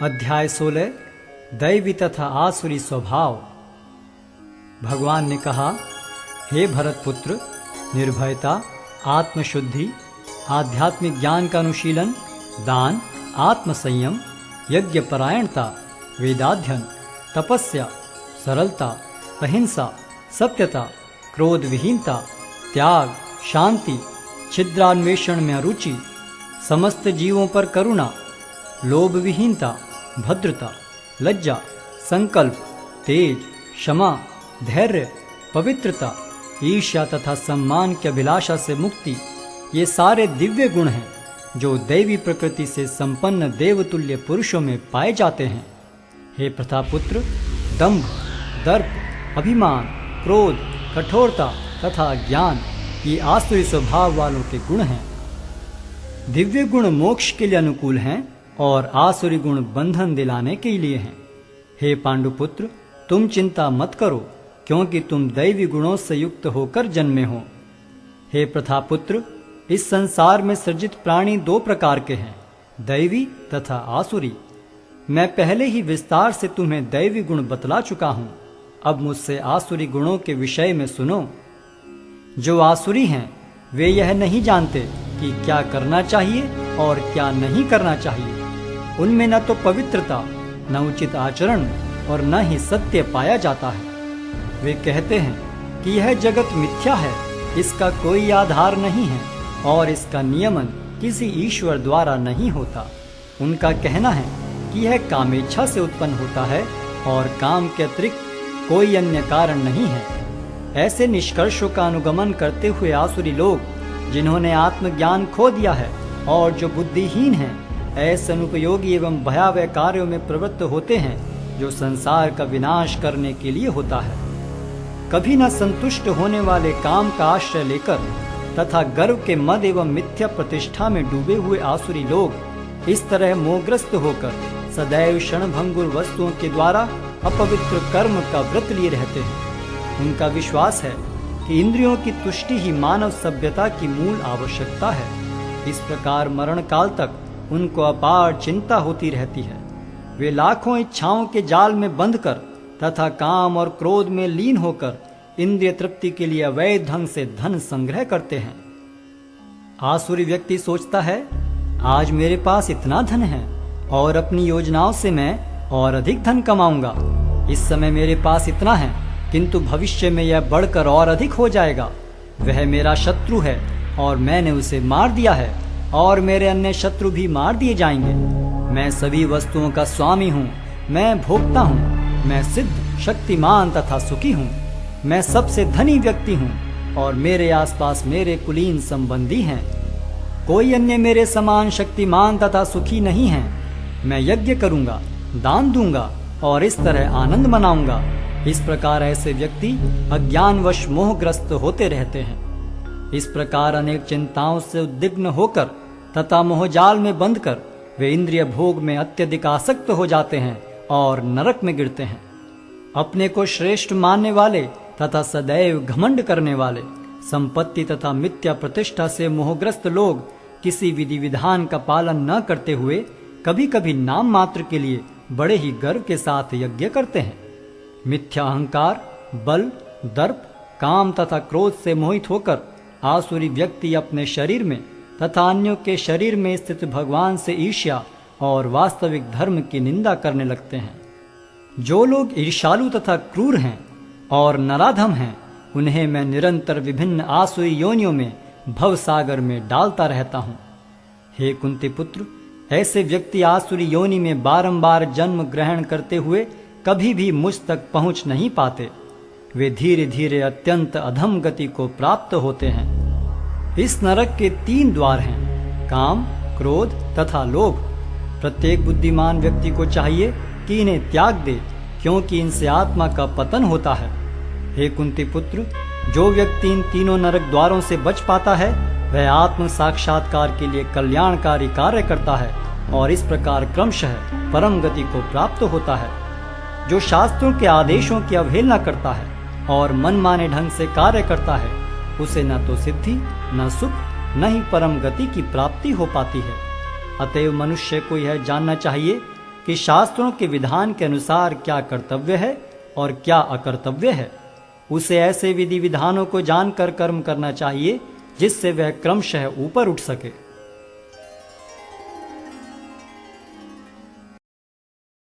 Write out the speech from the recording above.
अध्याय 16 दैवी तथा आसुरी स्वभाव। भगवान ने कहा, हे भरत पुत्र, निर्भयता, आत्मशुद्धि, आध्यात्मिक ज्ञान का अनुशीलन, दान, आत्मसंयम, यज्ञ परायणता, वेदाध्ययन, तपस्या, सरलता, अहिंसा, सत्यता, क्रोध विहीनता, त्याग, शांति, छिद्रान्वेषण में अरुचि, समस्त जीवों पर करुणा, लोभ विहीनता, भद्रता, लज्जा, संकल्प, तेज, क्षमा, धैर्य, पवित्रता, ईर्ष्या तथा सम्मान की अभिलाषा से मुक्ति, ये सारे दिव्य गुण हैं जो दैवी प्रकृति से संपन्न देवतुल्य पुरुषों में पाए जाते हैं। हे प्रतापुत्र, दंभ, दर्प, अभिमान, क्रोध, कठोरता तथा ज्ञान ये आसुरी स्वभाव वालों के गुण हैं। दिव्य गुण मोक्ष के लिए अनुकूल हैं और आसुरी गुण बंधन दिलाने के लिए हैं। हे पांडुपुत्र, तुम चिंता मत करो, क्योंकि तुम दैवी गुणों से युक्त होकर जन्मे हो। हे प्रथापुत्र, इस संसार में सृजित प्राणी दो प्रकार के हैं, दैवी तथा आसुरी। मैं पहले ही विस्तार से तुम्हें दैवी गुण बतला चुका हूं। अब मुझसे आसुरी गुणों के विषय में सुनो। जो आसुरी हैं वे यह नहीं जानते कि क्या करना चाहिए और क्या नहीं करना चाहिए। उनमें न तो पवित्रता, न उचित आचरण और न ही सत्य पाया जाता है। वे कहते हैं कि यह जगत मिथ्या है, इसका कोई आधार नहीं है और इसका नियमन किसी ईश्वर द्वारा नहीं होता। उनका कहना है कि यह कामेच्छा से उत्पन्न होता है और काम के अतिरिक्त कोई अन्य कारण नहीं है। ऐसे निष्कर्षों का अनुगमन करते हुए आसुरी लोग, जिन्होंने आत्मज्ञान खो दिया है और जो बुद्धिहीन हैं, ऐसे अनुपयोगी एवं भयावह कार्यों में प्रवृत्त होते हैं जो संसार का विनाश करने के लिए होता है। कभी न संतुष्ट होने वाले काम का आश्रय लेकर तथा गर्व के मद एवं मिथ्या प्रतिष्ठा में डूबे हुए आसुरी लोग इस तरह मोहग्रस्त होकर सदैव क्षणभंगुर वस्तुओं के द्वारा अपवित्र कर्म का व्रत लिए रहते हैं। उनका विश्वास है कि इंद्रियों की तुष्टि ही मानव सभ्यता की मूल आवश्यकता है। इस प्रकार मरण काल तक उनको अपार चिंता होती रहती है। वे लाखों इच्छाओं के जाल में बंधकर तथा काम और क्रोध में लीन होकर इंद्रिय तृप्ति के लिए अवैध ढंग से धन संग्रह करते हैं। आसुरी व्यक्ति सोचता है, आज मेरे पास इतना धन है और अपनी योजनाओं से मैं और अधिक धन कमाऊंगा। इस समय मेरे पास इतना है, किंतु भविष्य में यह बढ़कर और अधिक हो जाएगा। वह मेरा शत्रु है और मैंने उसे मार दिया है और मेरे अन्य शत्रु भी मार दिए जाएंगे। मैं सभी वस्तुओं का स्वामी हूँ, मैं भोक्ता हूँ, मैं सिद्ध, शक्तिमान तथा सुखी हूँ। मैं सबसे धनी व्यक्ति हूँ और मेरे आसपास मेरे कुलीन संबंधी हैं। कोई अन्य मेरे समान शक्तिमान तथा सुखी नहीं है। मैं यज्ञ करूँगा, दान दूंगा और इस तरह आनंद मनाऊंगा। इस प्रकार ऐसे व्यक्ति अज्ञानवश मोहग्रस्त होते रहते हैं। इस प्रकार अनेक चिंताओं से उद्विग्न होकर तथा मोहजाल में बंधकर वे इंद्रिय भोग में अत्यधिक आसक्त हो जाते हैं और नरक में गिरते हैं। अपने को श्रेष्ठ मानने वाले तथा सदैव घमंड करने वाले, संपत्ति तथा मिथ्या प्रतिष्ठा से मोहग्रस्त लोग किसी विधि विधान का पालन न करते हुए कभी कभी नाम मात्र के लिए बड़े ही गर्व के साथ यज्ञ करते हैं। मिथ्या अहंकार, बल, दर्प, काम तथा क्रोध से मोहित होकर आसुरी व्यक्ति अपने शरीर में तथा अन्यों के शरीर में स्थित भगवान से ईर्ष्या और वास्तविक धर्म की निंदा करने लगते हैं। जो लोग ईर्ष्यालु तथा क्रूर हैं और नराधम हैं, उन्हें मैं निरंतर विभिन्न आसुरी योनियों में भव सागर में डालता रहता हूँ। हे कुंती पुत्र, ऐसे व्यक्ति आसुरी योनि में बारंबार जन्म ग्रहण करते हुए कभी भी मुझ तक पहुंच नहीं पाते। वे धीरे धीरे अत्यंत अधम गति को प्राप्त होते हैं। इस नरक के 3 द्वार हैं, काम, क्रोध तथा लोभ। प्रत्येक बुद्धिमान व्यक्ति को चाहिए कि इन्हें त्याग दे, क्योंकि इनसे आत्मा का पतन होता है। हे कुंती पुत्र, जो व्यक्ति इन तीनों नरक द्वारों से बच पाता है, वह आत्म साक्षात्कार के लिए कल्याणकारी कार्य करता है और इस प्रकार क्रमशः परम गति को प्राप्त होता है। जो शास्त्रों के आदेशों की अवहेलना करता है और मनमाने ढंग से कार्य करता है, उसे न तो सिद्धि, न सुख, न ही परम गति की प्राप्ति हो पाती है। अतएव मनुष्य को यह जानना चाहिए कि शास्त्रों के विधान के अनुसार क्या कर्तव्य है और क्या अकर्तव्य है। उसे ऐसे विधि विधानों को जानकर कर्म करना चाहिए जिससे वह क्रमशः ऊपर उठ सके।